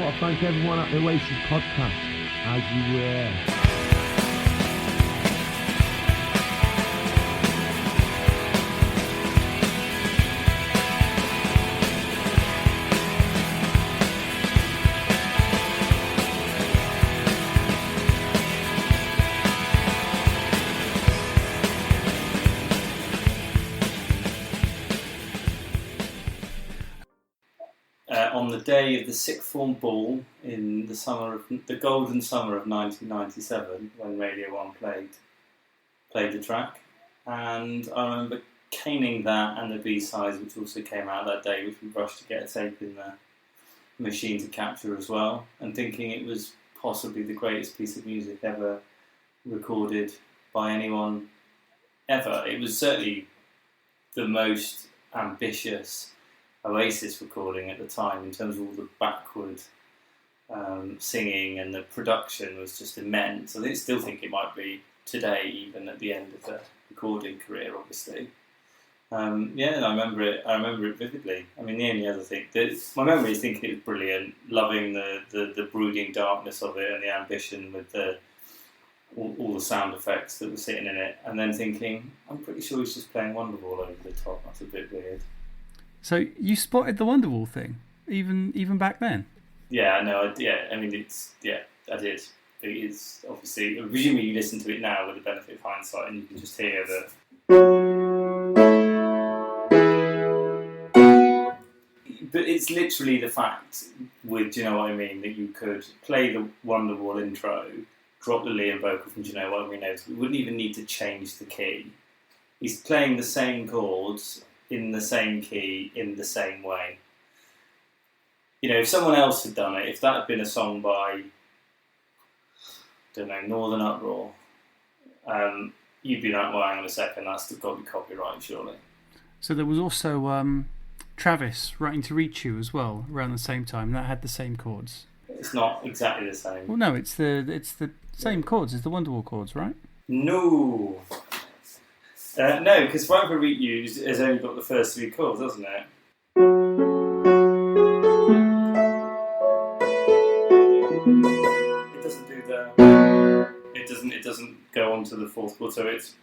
want to thank everyone at the Oasis podcast, as you were. On the day of the sixth form ball in the golden summer of 1997, when Radio 1 played the track, and I remember caning that and the B-sides, which also came out that day, which we rushed to get a tape in the machine to capture as well, and thinking it was possibly the greatest piece of music ever recorded by anyone ever. It was certainly the most ambitious Oasis recording at the time in terms of all the backward singing, and the production was just immense. I still think it might be today, even at the end of the recording career, obviously. I remember it vividly. I mean, the only other thing, my memory is thinking it was brilliant, loving the brooding darkness of it and the ambition with all the sound effects that were sitting in it, and then thinking, I'm pretty sure he's just playing Wonderwall over the top. That's a bit weird. So you spotted the Wonderwall thing, even back then? Yeah, no, I did. It's obviously, presumably you listen to it now with the benefit of hindsight, and you can just hear that. But it's literally the fact, do you know what I mean, that you could play the Wonderwall intro, drop the Liam vocal from Do you know what I mean notes. We wouldn't even need to change the key. He's playing the same chords in the same key, in the same way. You know, if someone else had done it, if that had been a song by, I don't know, Northern Uproar, you'd be like, well, hang on a second, that's got to be copyright, surely. So there was also Travis writing To Reach You as well, around the same time, that had the same chords. It's not exactly the same. Well, no, it's the same chords as the Wonderwall chords, right? No. No, because Write for Reach You has only got the first three chords, hasn't it? It doesn't do that. It doesn't go on to the fourth chord, so it's.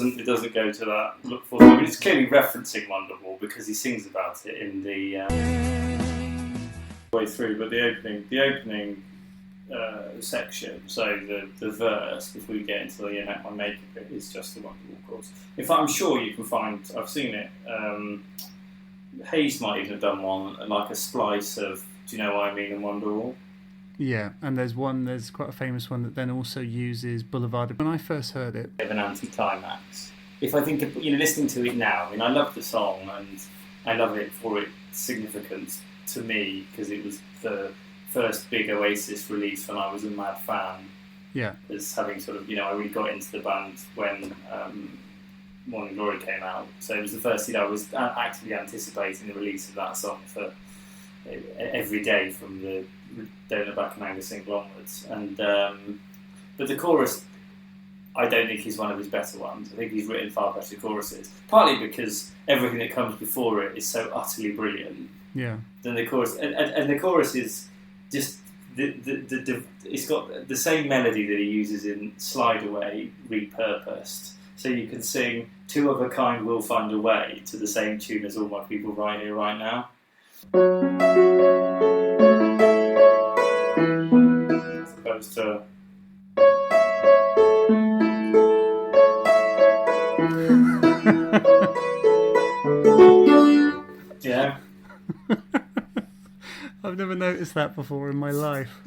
It doesn't go to that look for. I mean, it's clearly referencing Wonderwall because he sings about it in the way through. But the opening section, so the verse before you get into the My Maker bit, is just the Wonderwall chords. In fact, I'm sure you can find. I've seen it. Hayes might even have done one, like a splice of Do You Know What I Mean and Wonderwall. Yeah, and there's quite a famous one that then also uses Boulevard. When I first heard it, an anti-climax. If I think of, listening to it now, I mean, I love the song and I love it for its significance to me because it was the first big Oasis release when I was a mad fan. Yeah, as having sort of, I really got into the band when Morning Glory came out, so it was the first thing I was actively anticipating the release of that song for every day from the Don't Look Back in Anger single onwards. And but the chorus, I don't think is one of his better ones. I think he's written far better choruses, partly because everything that comes before it is so utterly brilliant. Yeah. Than the chorus, and the chorus is just it's got the same melody that he uses in Slide Away repurposed. So you can sing Two of a Kind Will Find a Way to the same tune as All My People Right Here, Right Now. As opposed to yeah. I've never noticed that before in my life.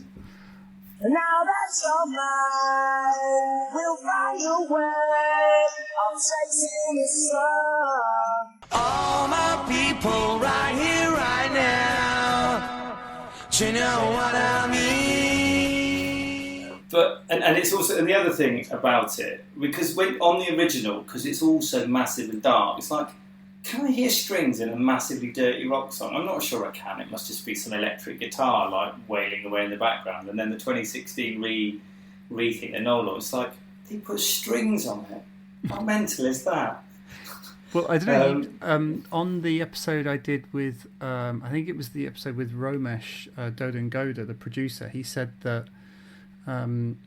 Now that you're mine, we'll find a way of chasing the sun. All my people right here, right now. Do you know what I mean? But and it's also, and the other thing about it, because when on the original, because it's all so massive and dark, it's like can I hear strings in a massively dirty rock song? I'm not sure I can. It must just be some electric guitar like wailing away in the background. And then the 2016 rethink, the Nolan, it's like they put strings on it. How mental is that? Well, I don't know. On the episode I did with, I think it was the episode with Romesh Doden Goda, the producer, he said that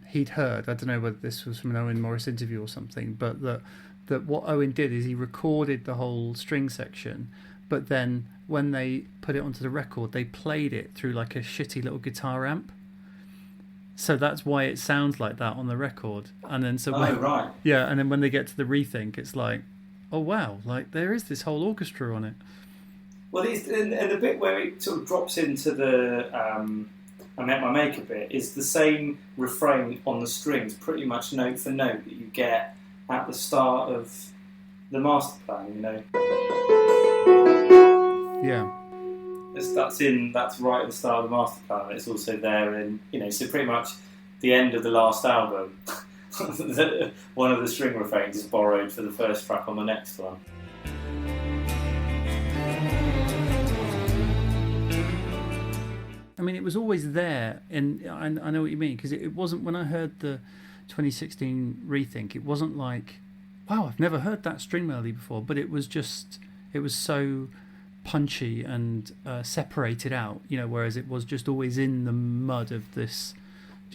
he'd heard, I don't know whether this was from an Owen Morris interview or something, but that what Owen did is he recorded the whole string section, but then when they put it onto the record, they played it through like a shitty little guitar amp. So that's why it sounds like that on the record. And then right. Yeah, and then when they get to the rethink, it's like, oh wow, like there is this whole orchestra on it. Well, and the bit where it sort of drops into the I Met My Maker bit is the same refrain on the strings, pretty much note for note, that you get at the start of the master plan, you know. Yeah. That's right at the start of the master plan. It's also there in, you know, so pretty much the end of the last album. One of the string refrains is borrowed for the first track on the next one. I mean, it was always there, and I know what you mean, because it wasn't, when I heard the 2016 rethink, it wasn't like, wow, I've never heard that string melody before, but it was so punchy and separated out, you know, whereas it was just always in the mud of this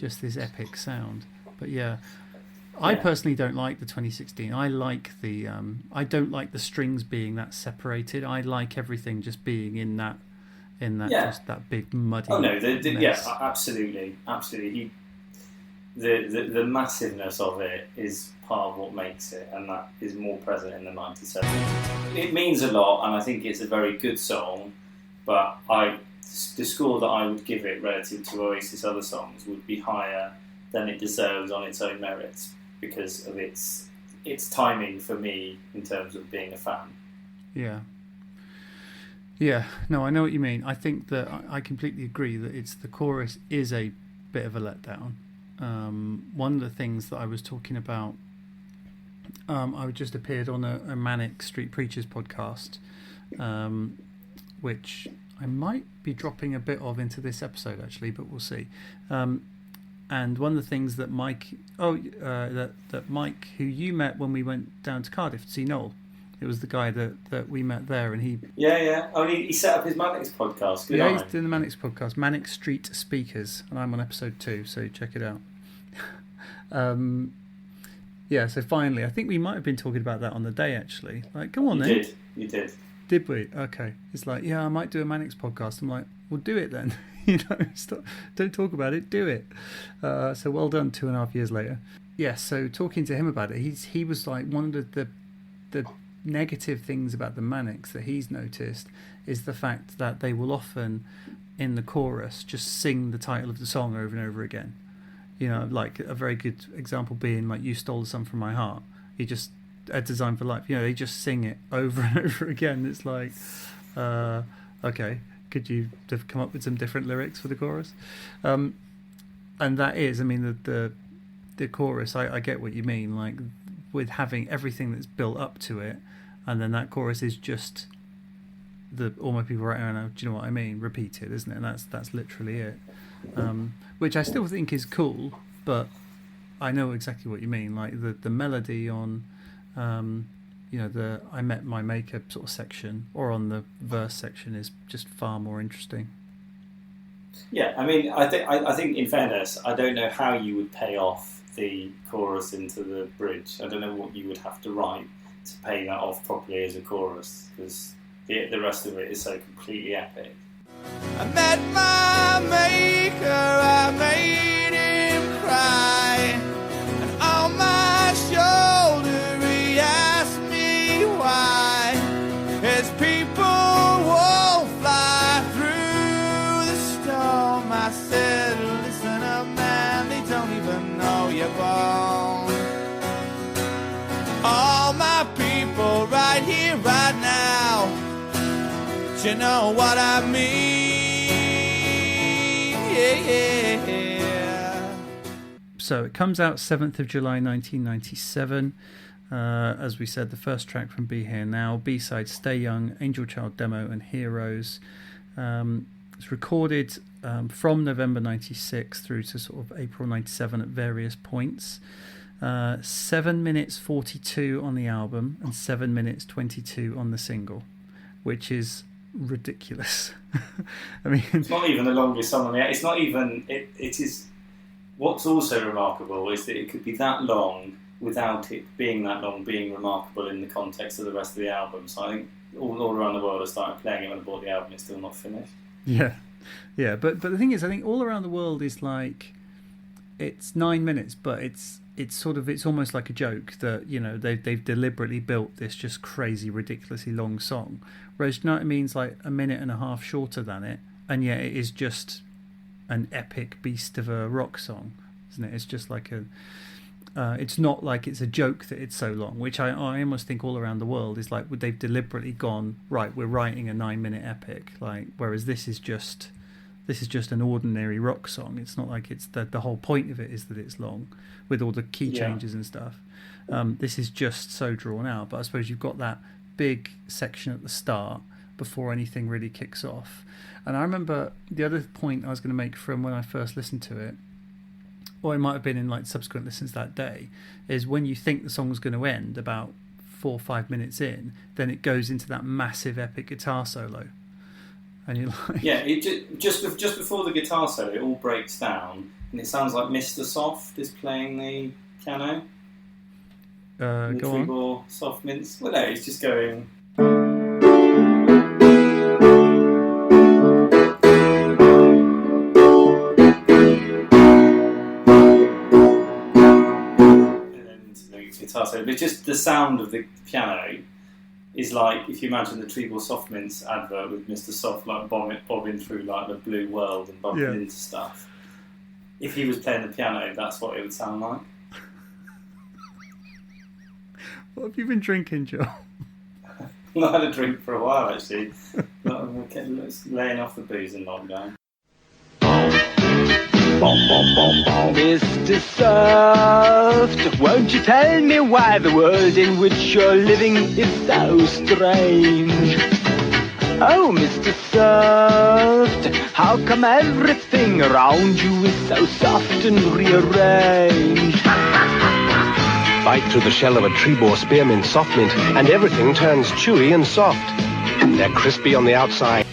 epic sound. But yeah. I personally don't like the 2016. I like the I don't like the strings being that separated. I like everything just being in that just that big muddy. Oh no, mess. Yeah, absolutely. The massiveness of it is part of what makes it, and that is more present in the 97. It means a lot, and I think it's a very good song. But the score that I would give it relative to Oasis' other songs would be higher than it deserves on its own merits, because of its timing for me in terms of being a fan. Yeah, no, I know what you mean. I think that I completely agree that the chorus is a bit of a letdown. One of the things that I was talking about, I just appeared on a Manic Street Preachers podcast, which I might be dropping a bit of into this episode actually, but we'll see. And one of the things that Mike, that Mike, who you met when we went down to Cardiff to see Noel, it was the guy that we met there, and he... Yeah. Oh, he set up his Manics podcast. Good he's doing the Manics podcast, Manic Street Speakers, and I'm on episode 2, so check it out. Yeah, so finally, I think we might have been talking about that on the day, actually. Like, come on then. You did. Did we? Okay. It's like, yeah, I might do a Manics podcast. I'm like, well, do it then. You know, don't talk about it, do it. So well done 2.5 years later. Yeah, so talking to him about it, he was like, one of the negative things about the Manics that he's noticed is the fact that they will often, in the chorus, just sing the title of the song over and over again. You know, like a very good example being like "You Stole the Sun from My Heart." He just A Design for Life. You know, they just sing it over and over again. It's like, okay, could you have come up with some different lyrics for the chorus? And that is, I mean, the chorus. I get what you mean. Like with having everything that's built up to it, and then that chorus is just all my people right now. Do you know what I mean? Repeated, isn't it? And that's literally it. Which I still think is cool, but I know exactly what you mean. Like the melody on, you know, the I Met My Maker sort of section, or on the verse section, is just far more interesting. Yeah, I mean, I think in fairness, I don't know how you would pay off the chorus into the bridge. I don't know what you would have to write to pay that off properly as a chorus, because the rest of it is so completely epic. I met my maker, I made him cry, and on my shoulder he asked me why his people won't fly through the storm. I said, listen up man, they don't even know you're born. All my people right here, right now, you know what I mean? Yeah. So it comes out 7th of July 1997. As we said, the first track from Be Here Now, B-side Stay Young, Angel Child Demo and Heroes. It's recorded from November 96 through to sort of April 97 at various points. 7 minutes 42 on the album and 7 minutes 22 on the single, which is ridiculous. I mean, it's not even the longest song on the. It's not even. It is. What's also remarkable is that it could be that long without it being that long, being remarkable in the context of the rest of the album. So I think all around the world I started playing it when I bought the album. It's still not finished. Yeah. But the thing is, I think all around the world is like, it's 9 minutes, but it's almost like a joke that, you know, they've deliberately built this just crazy, ridiculously long song. Whereas, you know what I mean? It's like a minute and a half shorter than it, and yet it is just an epic beast of a rock song, isn't it? It's just like it's not like it's a joke that it's so long, which I almost think all around the world is like, they've deliberately gone, right, we're writing a 9 minute epic, like, whereas this is just an ordinary rock song. It's not like it's the whole point of it is that it's long with all the key changes and stuff. This is just so drawn out, but I suppose you've got that big section at the start before anything really kicks off. And I remember the other point I was going to make from when I first listened to it, or it might have been in like subsequent listens that day, is when you think the song's going to end about 4 or 5 minutes in, then it goes into that massive epic guitar solo. And you're like, yeah, just before the guitar solo, it all breaks down, and it sounds like Mr. Soft is playing the piano. Go on. Treble soft mints. Well, no, he's just going. And then into the guitar solo, but just the sound of the piano is like, if you imagine the Treble Soft Mints advert with Mr. Soft like bobbing through like the blue world and bumping into stuff. If he was playing the piano, that's what it would sound like. What have you been drinking, Joel? Not had a drink for a while, actually. Laying off the booze in lockdown. Mr. Soft, won't you tell me why the world in which you're living is so strange? Oh, Mr. Soft, how come everything around you is so soft and rearranged? Bite through the shell of a tree boar spearmint soft mint, and everything turns chewy and soft. They're crispy on the outside.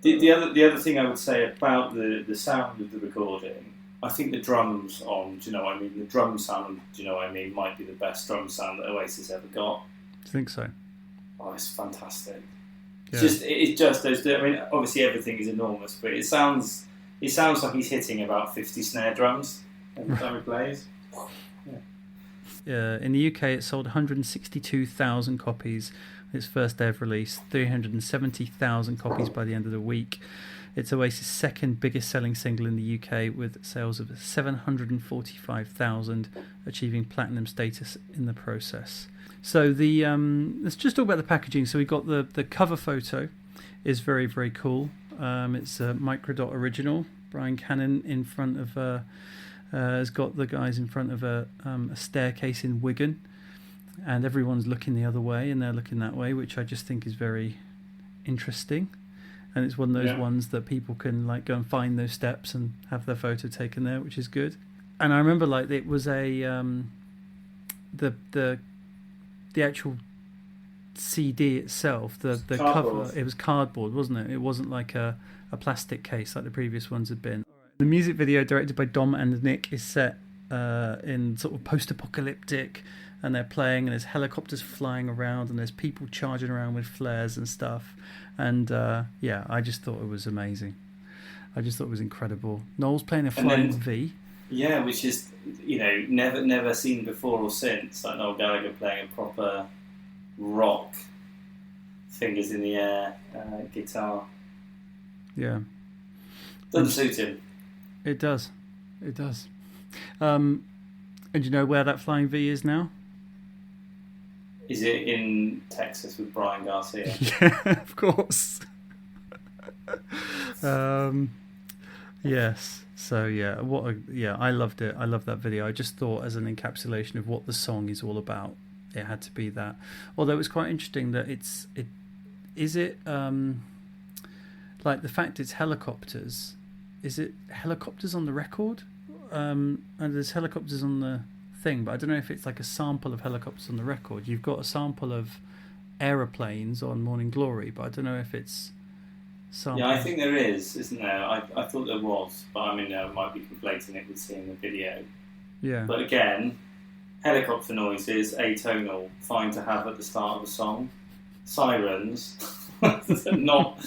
The other thing I would say about the sound of the recording, I think the drums on, do you know what I mean? The drum sound, do you know what I mean, might be the best drum sound that Oasis ever got. Do you think so? Oh, it's fantastic. Yeah. It's just those. I mean, obviously everything is enormous, but it sounds like he's hitting about 50 snare drums every time he plays. In the UK, it sold 162,000 copies its first day of release, 370,000 copies by the end of the week. It's Oasis' second biggest selling single in the UK, with sales of 745,000, achieving platinum status in the process. So let's just talk about the packaging. So we got the cover photo is very, very cool. It's a Microdot original. Brian Cannon in front of has got the guys in front of a staircase in Wigan, and everyone's looking the other way and they're looking that way, which I just think is very interesting. And it's one of those ones that people can like go and find those steps and have their photo taken there, which is good. And I remember like it was a the actual CD itself, the cover, it was cardboard, wasn't it? It wasn't like a plastic case like the previous ones had been. The music video, directed by Dom and Nick, is set in sort of post-apocalyptic, and they're playing, and there's helicopters flying around, and there's people charging around with flares and stuff. And I just thought it was amazing. I just thought it was incredible. Noel's playing a flying V. Yeah, which is, you know, never seen before or since. Like Noel Gallagher playing a proper rock, fingers in the air guitar. Yeah. Doesn't suit him. It does. And you know where that flying V is now? Is it in Texas with Brian Garcia? Yeah, of course. Yes. So I loved it. I love that video. I just thought, as an encapsulation of what the song is all about, it had to be that. Although it's quite interesting that like the fact it's helicopters. Is it helicopters on the record? And there's helicopters on the thing, but I don't know if it's like a sample of helicopters on the record. You've got a sample of aeroplanes on Morning Glory, but I don't know if it's sample. Yeah, I think there is, isn't there? I thought there was, but I mean, I might be conflating it with seeing the video. Yeah. But again, helicopter noises, atonal, fine to have at the start of a song. Sirens, not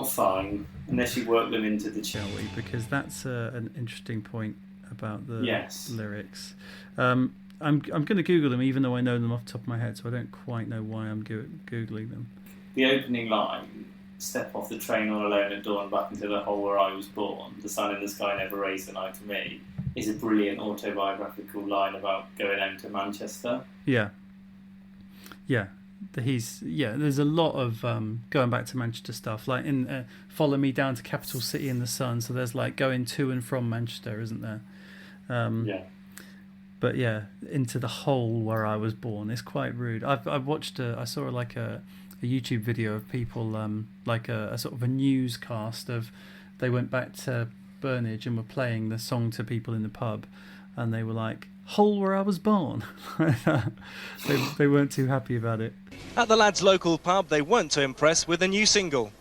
fine unless you work them into the tune. Shall we? Because that's an interesting point about the lyrics. I'm going to Google them, even though I know them off the top of my head, so I don't quite know why I'm Googling them. The opening line, step off the train all alone at dawn back into the hole where I was born, the sun in the sky never raised an eye to me, is a brilliant autobiographical line about going home to Manchester. Yeah. There's a lot of going back to Manchester stuff, like in Follow Me Down to Capital City in the Sun, so there's like going to and from Manchester, isn't there? But yeah, into the hole where I was born. It's quite rude. I've watched I saw like a YouTube video of people like a sort of a newscast of, they went back to Burnage and were playing the song to people in the pub, and they were like, hole where I was born. They weren't too happy about it. At the lads' local pub, they weren't too impressed with the new single.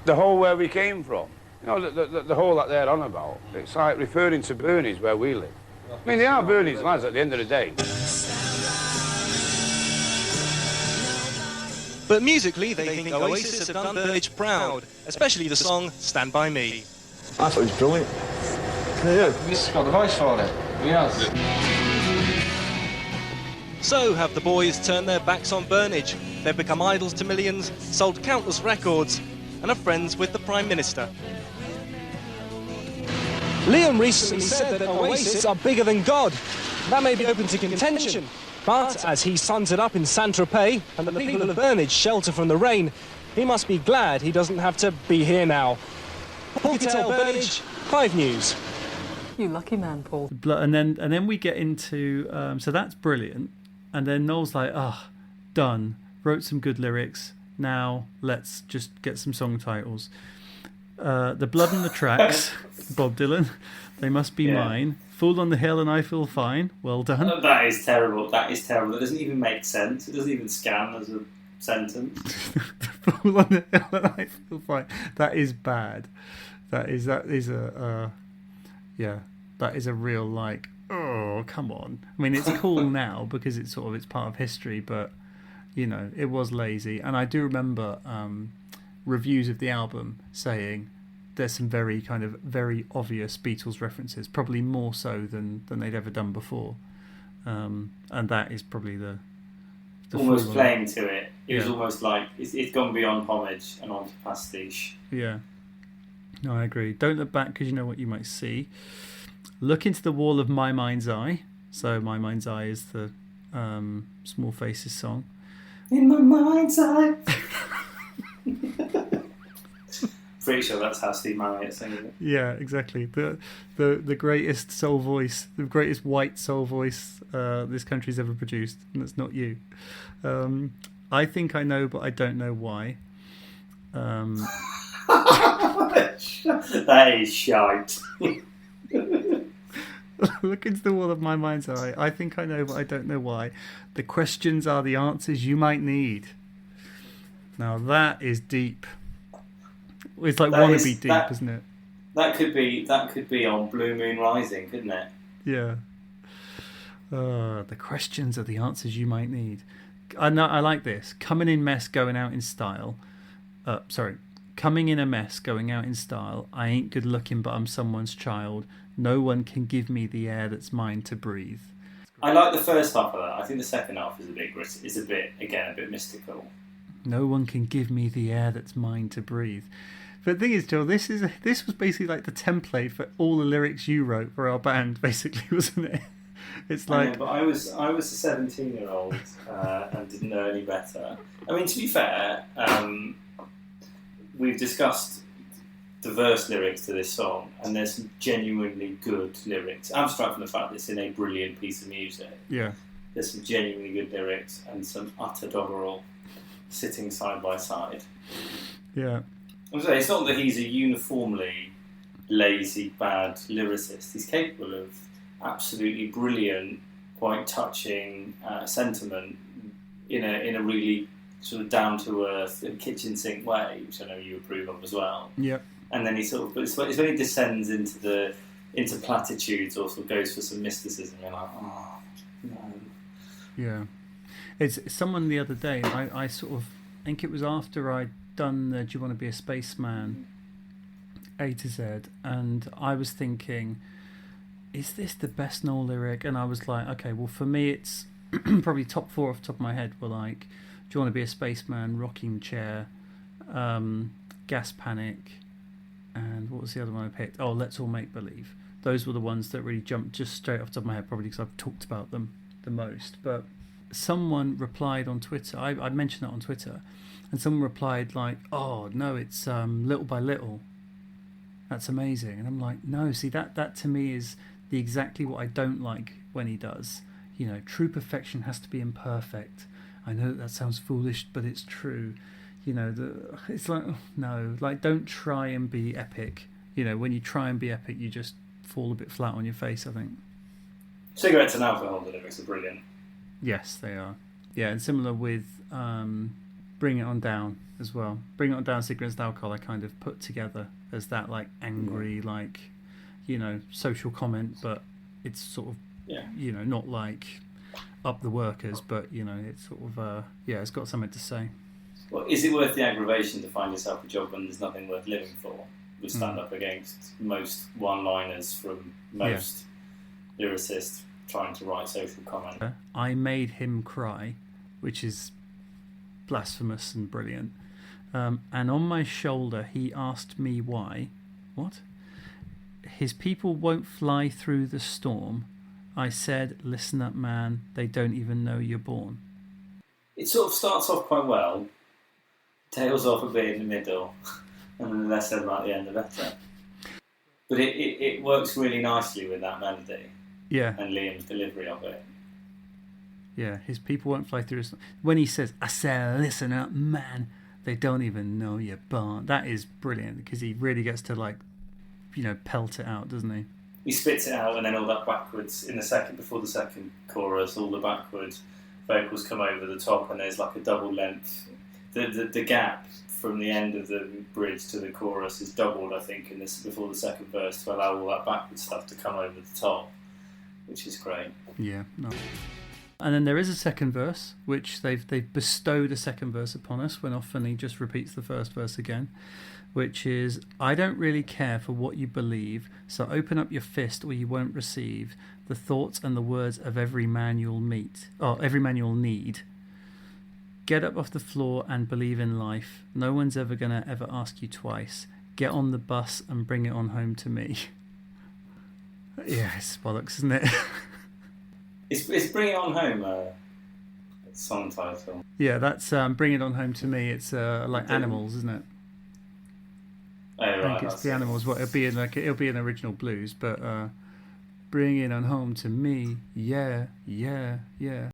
The hole where we came from, you know, the hole that they're on about, it's like referring to Burnage where we live. I mean, they are Burnage lads at the end of the day. But musically, they think Oasis have done Burnage proud, especially the song Stand By Me. I thought it was brilliant. Yeah, he's got the voice for it. Yes. So have the boys turned their backs on Burnage. They've become idols to millions, sold countless records, and are friends with the Prime Minister. Liam recently said that Oasis are bigger than God. That may be open to contention, but as he sums it up in Saint-Tropez, and the people of Burnage shelter from the rain, he must be glad he doesn't have to be here now. Paul Kittel, Burnage, 5 News. You lucky man, Paul. And then we get into so that's brilliant. And then Noel's like, done. Wrote some good lyrics. Now let's just get some song titles. The Blood and the Tracks, Bob Dylan. They Must Be Mine. Fool on the Hill and I Feel Fine. Well done. That is terrible. That doesn't even make sense. It doesn't even scan as a sentence. Fool on the Hill and I Feel Fine. That is bad. That is a real, like, oh, come on. I mean, it's cool now because it's part of history, but you know, it was lazy. And I do remember reviews of the album saying there's some very obvious Beatles references, probably more so than they'd ever done before. And that is probably the almost playing to it. It was almost like it's gone beyond homage and onto pastiche. Yeah. No, I agree. Don't look back because you know what you might see. Look into the wall of My Mind's Eye. So My Mind's Eye is the Small Faces song. In my mind's eye. Pretty sure that's how Steve Marriott sings it. Yeah, exactly. The greatest soul voice, the greatest white soul voice this country's ever produced, and that's not you. I think I know, but I don't know why. That is shite. Look into the wall of My Mind's Eye. I think I know, but I don't know why. The questions are the answers you might need. Now that is deep. It's like wannabe deep, isn't it? That could be on Blue Moon Rising, couldn't it? Yeah. The questions are the answers you might need. I like this. Coming in mess, going out in style. Coming in a mess, going out in style. I ain't good looking, but I'm someone's child. No one can give me the air that's mine to breathe. I like the first half of that. I think the second half is a bit mystical. No one can give me the air that's mine to breathe. But the thing is, Joel, this was basically like the template for all the lyrics you wrote for our band, basically, wasn't it? It's like, but I was a 17-year-old and didn't know any better. I mean, to be fair, we've discussed the verse lyrics to this song, and there's some genuinely good lyrics. Abstract from the fact that it's in a brilliant piece of music. Yeah. There's some genuinely good lyrics and some utter doggerel sitting side by side. Yeah. I'm saying it's not that he's a uniformly lazy, bad lyricist. He's capable of absolutely brilliant, quite touching sentiment in a really sort of down to earth kitchen sink way, which I know you approve of as well. Yep. And then he sort of, but it's when he descends into platitudes, or sort of goes for some mysticism. You're like, oh no. Yeah. It's someone the other day. I sort of think it was after I'd done the "Do You Want to Be a Spaceman?" A to Z, and I was thinking, is this the best Noel lyric? And I was like, okay, well for me it's probably top 4 off the top of my head were like, "Do you want to be a spaceman?" "Rocking Chair," "Gas Panic," and what was the other one I picked? Oh, "Let's All Make Believe." Those were the ones that really jumped just straight off the top of my head, probably because I've talked about them the most. But someone replied on Twitter, I mentioned that on Twitter, and someone replied like, "Oh no, it's Little by Little. That's amazing." And I'm like, no, see, that to me is exactly what I don't like when he does. You know, true perfection has to be imperfect. I know that sounds foolish, but it's true. You know, it's like, oh, no, like, don't try and be epic. You know, when you try and be epic, you just fall a bit flat on your face, I think. Cigarettes and Alcohol, the lyrics are brilliant. Yes, they are. Yeah, and similar with Bring It On Down as well. Bring It On Down, Cigarettes and Alcohol, I kind of put together as that, like, angry, like, you know, social comment, but it's sort of, you know, not like up the workers, but, you know, it's sort of, it's got something to say. Well, is it worth the aggravation to find yourself a job when there's nothing worth living for? We stand up against most one-liners from most lyricists trying to write social comment. I Made Him Cry, which is blasphemous and brilliant. And on my shoulder he asked me why. What? His people won't fly through the storm. I said, listen up, man, they don't even know you're born. It sort of starts off quite well, tails off a bit in the middle, and then the less said about the end, the better. But it works really nicely with that melody. Yeah. And Liam's delivery of it. Yeah, his people won't fly through the storm. When he says, I said, listen up, man, they don't even know you're born. That is brilliant, because he really gets to, like, you know, pelt it out, doesn't he? He spits it out, and then all that backwards before the second chorus, all the backwards vocals come over the top, and there's like a double length. The gap from the end of the bridge to the chorus is doubled, I think, before the second verse to allow all that backwards stuff to come over the top, which is great. Yeah. No. And then there is a second verse, which they've bestowed a second verse upon us, when often he just repeats the first verse again, which is, I don't really care for what you believe, so open up your fist or you won't receive the thoughts and the words of every man you'll meet, or every man you'll need. Get up off the floor and believe in life. No one's ever gonna ever ask you twice. Get on the bus and bring it on home to me. Yeah, it's bollocks, isn't it? It's Bring It On Home, song title. Yeah, that's Bring It On Home to Me. It's like Animals, isn't it? Oh, right, I think it's the Animals. Well, it'll be an original blues, but Bring It On Home to Me. Yeah, yeah, yeah.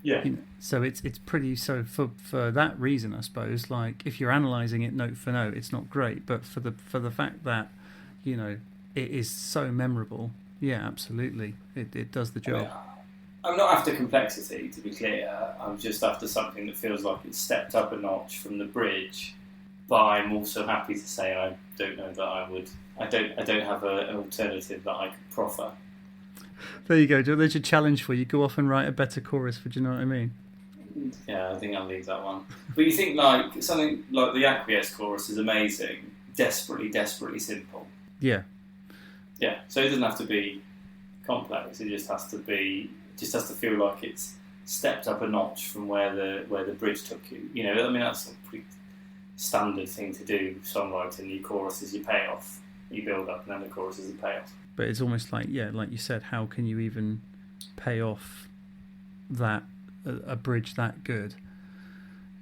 Yeah. You know, so it's pretty, so for that reason, I suppose, like, if you're analysing it note for note, it's not great, but for the fact that, you know, it is so memorable, yeah, absolutely, it does the job. I'm not after complexity, to be clear. I'm just after something that feels like it's stepped up a notch from the bridge, but I'm also happy to say I don't know that I would. I don't have an alternative that I could proffer. There you go. There's your challenge for you. Go off and write a better chorus for. Do you know what I mean? Yeah, I think I'll leave that one. But you think like something like the Acquiesce chorus is amazing, desperately, desperately simple. Yeah. Yeah. So it doesn't have to be complex. It just has to be. Just has to feel like it's stepped up a notch from where the bridge took you. You know, I mean, that's a pretty standard thing to do. Songwriting, your choruses, you pay off, you build up, and then the choruses, you pay off. But it's almost like, yeah, like you said, how can you even pay off that a bridge that good?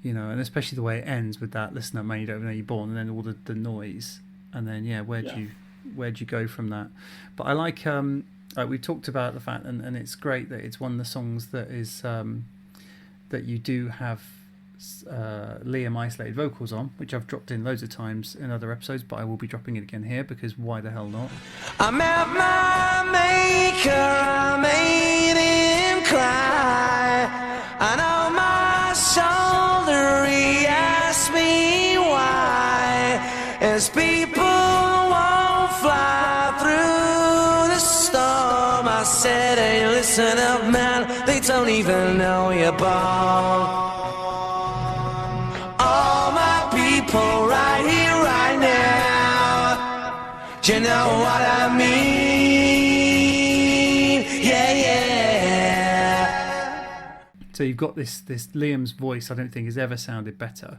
You know, and especially the way it ends with that "listen up, man, you don't know you're born," and then all the noise, and then where'd you go from that? But I like we talked about the fact, and it's great that it's one of the songs that is that you do have Liam isolated vocals on, which I've dropped in loads of times in other episodes, but I will be dropping it again here because why the hell not? I met my maker, I made him cry, and on my shoulder he asked me why. As people won't fly through the storm, I said, hey, listen up, man, they don't even know you're born. All my people right here, right now, do you know what I mean? Yeah, yeah. So you've got this Liam's voice, I don't think has ever sounded better.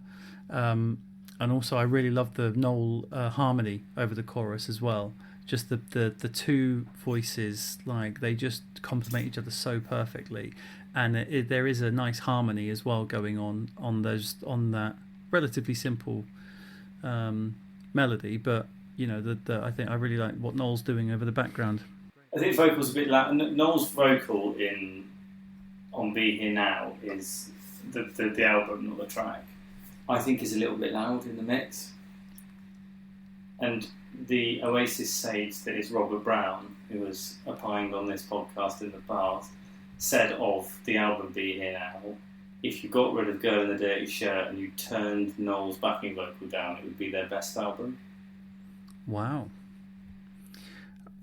And also I really love the Noel harmony over the chorus as well. Just the two voices, like they just complement each other so perfectly. And there is a nice harmony as well going on that relatively simple melody, but you know I think I really like what Noel's doing over the background. I think vocals a bit loud. Noel's vocal on Be Here Now is the album, not the track. I think is a little bit loud in the mix. And the Oasis sage that is Robert Brown, who was opined on this podcast in the past, said of the album Be Here Now, if you got rid of Girl in the Dirty Shirt and you turned Noel's backing vocal down, it would be their best album. Wow.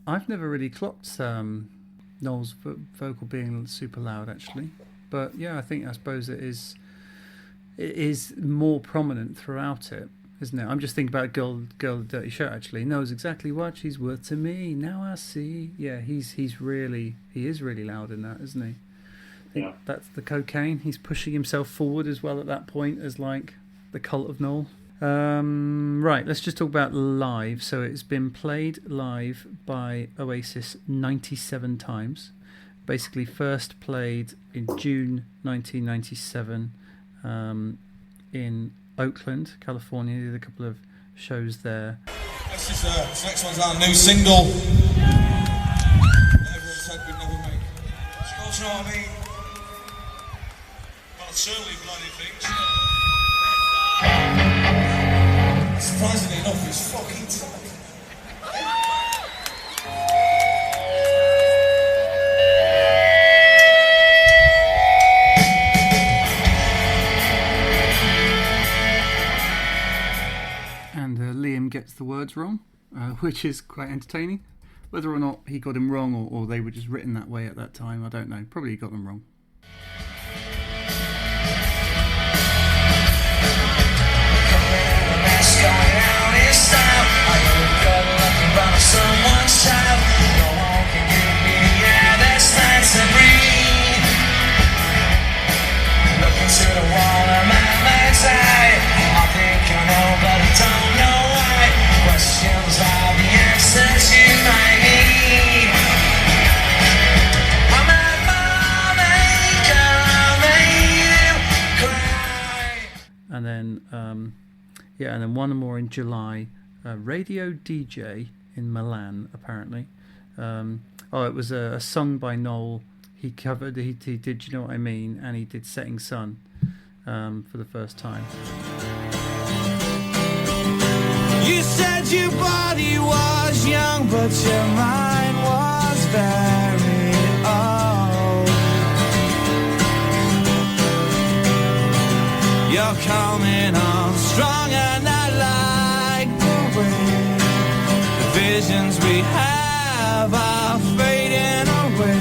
I've never really clocked Noel's vocal being super loud, actually. But yeah, I suppose it is more prominent throughout it, isn't it? I'm just thinking about Girl in the Dirty Shirt, actually. Knows exactly what she's worth to me. Now I see. Yeah, he is really loud in that, isn't he? I think that's the cocaine. He's pushing himself forward as well at that point as like the cult of Noel. Right, let's just talk about live. So it's been played live by Oasis 97 times. Basically first played in June 1997 in Oakland, California. They did a couple of shows there. This next one's our new single. Everyone said we'd never make it. You know what I mean? Well, certainly bloody things. Surprisingly enough, it's fucking tight. Liam gets the words wrong, which is quite entertaining. Whether or not he got them wrong or they were just written that way at that time, I don't know. Probably he got them wrong. And then, and then one more in July. Radio DJ in Milan, apparently. It was a song by Noel. He covered. He did. You know what I mean? And he did "Setting Sun" for the first time. You said your body was young, but your mind was very old. You're coming on strong, and I like the way the visions we have are fading away.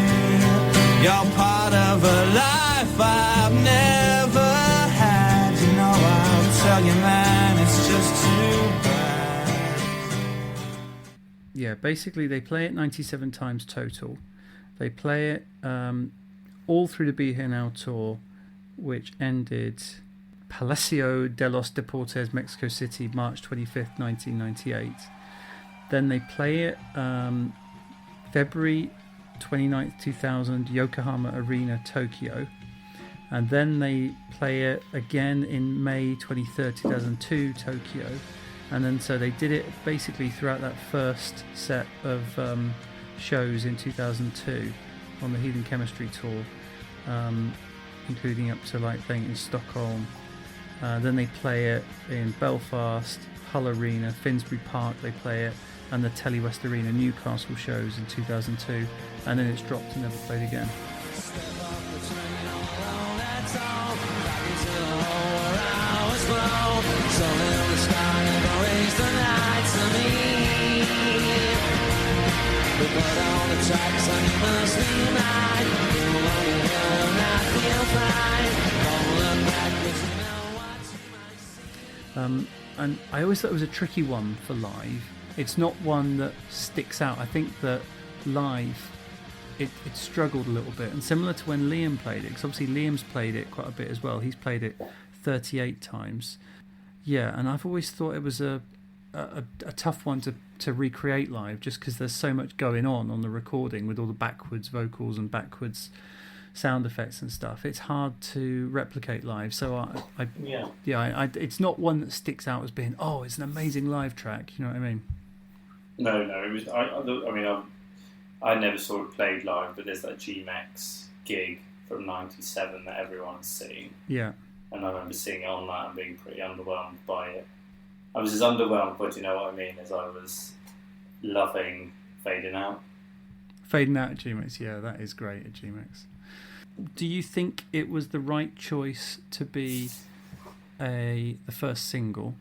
You're part of a life I've never had. You know, I'll tell you, man, it's just too bad. Yeah, basically they play it 97 times total. They play it all through the Be Here Now tour, which ended Palacio de los Deportes, Mexico City, March 25th, 1998. Then they play it February 29th, 2000, Yokohama Arena, Tokyo. And then they play it again in May 23rd, 2002, Tokyo. And then so they did it basically throughout that first set of shows in 2002 on the Heathen Chemistry tour, including up to like playing in Stockholm. Then they play it in Belfast, Hull Arena, Finsbury Park they play it, and the Telly West Arena Newcastle shows in 2002, and then it's dropped and never played again. And I always thought it was a tricky one for live. It's not one that sticks out. I think that live it struggled a little bit, and similar to when Liam played it, because obviously Liam's played it quite a bit as well. He's played it 38 times. Yeah, and I've always thought it was a tough one to recreate live, just because there's so much going on the recording with all the backwards vocals and backwards sound effects and stuff. It's hard to replicate live. So it's not one that sticks out as being, oh, it's an amazing live track. You know what I mean? No, it was. I never saw it played live, but there's that G-Mex gig from '97 that everyone's seen. Yeah. And I remember seeing it on that and being pretty underwhelmed by it. I was as underwhelmed, but you know what I mean, as I was loving Fading Out. Fading Out at G-Mex, yeah, that is great at G-Mex. Do you think it was the right choice to be the first single?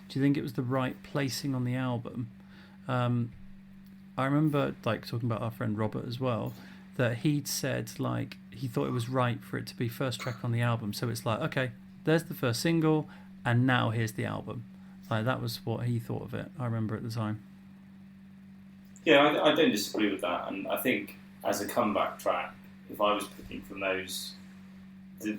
Do you think it was the right placing on the album? I remember talking about our friend Robert as well, that he'd said he thought it was right for it to be first track on the album. So it's like, okay, there's the first single, and now here's the album. That was what he thought of it. I remember at the time. Yeah, I don't disagree with that, and I think as a comeback track, if I was picking from that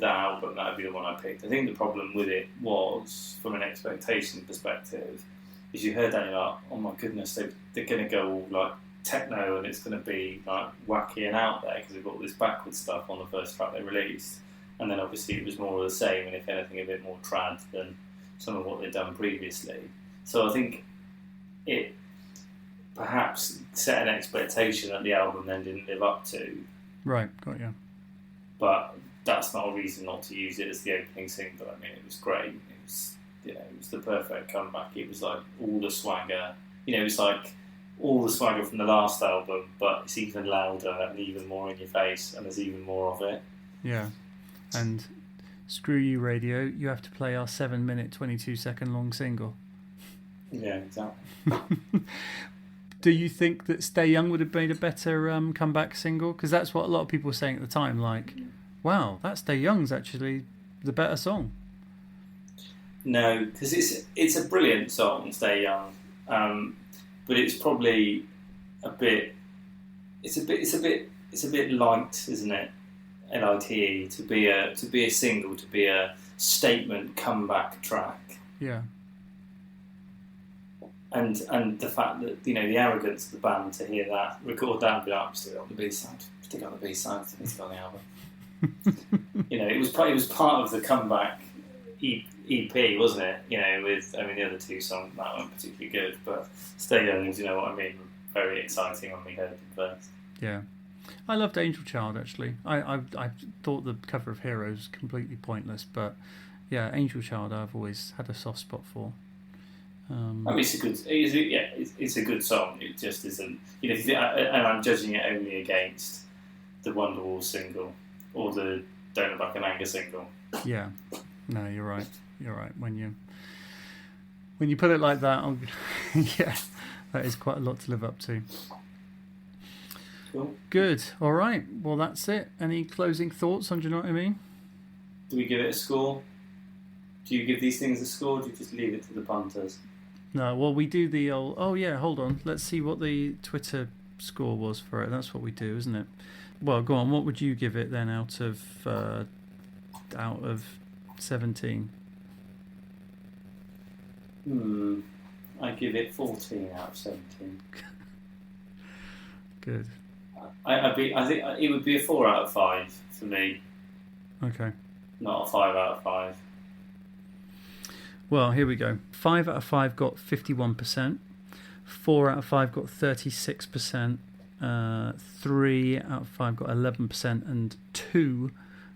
album, that would be the one I picked. I think the problem with it was, from an expectation perspective, is you heard that and you're like, oh my goodness, they're going to go all techno and it's going to be wacky and out there because they've got all this backward stuff on the first track they released. And then obviously it was more of the same, and if anything a bit more trad than some of what they'd done previously. So I think it perhaps set an expectation that the album then didn't live up to. Right, got you. But that's not a reason not to use it as the opening single. I mean, it was great. It was the perfect comeback. It was like all the swagger. It was like all the swagger from the last album, but it's even louder and even more in your face, and there's even more of it. Yeah, and screw you, radio. You have to play our 7-minute, 22-second long single. Yeah, exactly. Do you think that Stay Young would have made a better comeback single? Because that's what a lot of people were saying at the time. Wow, that Stay Young's actually the better song. No, because it's a brilliant song, Stay Young, but it's probably a bit light, isn't it? LITE to be a single, to be a statement comeback track. Yeah. And the fact that the arrogance of the band to hear that, record that, and be like, stick it on the B-side, stick it on the B-side, stick it on the album. It was part of the comeback EP, wasn't it? With the other two songs that weren't particularly good, but Stay Young, you know what I mean, very exciting when we heard them first. Yeah, I loved Angel Child actually. I thought the cover of Heroes completely pointless, but yeah, Angel Child I've always had a soft spot for. It's a good song. It just isn't. And I'm judging it only against the Wonderwall single or the Don't Look Back in Anger single. Yeah, no, you're right. You're right. When you put it like that, yeah, that is quite a lot to live up to. Cool. Good. All right. Well, that's it. Any closing thoughts on Do You Know What I Mean? Do we give it a score? Do you give these things a score, or do you just leave it to the punters? No, well, we do the old... Oh, yeah, hold on. Let's see what the Twitter score was for it. That's what we do, isn't it? Well, go on. What would you give it then out of 17? I give it 14 out of 17. Good. I think it would be a 4 out of 5 for me. Okay. Not a 5 out of 5. Well, here we go. 5 out of 5 got 51%. 4 out of 5 got 36%. 3 out of 5 got 11%, and 2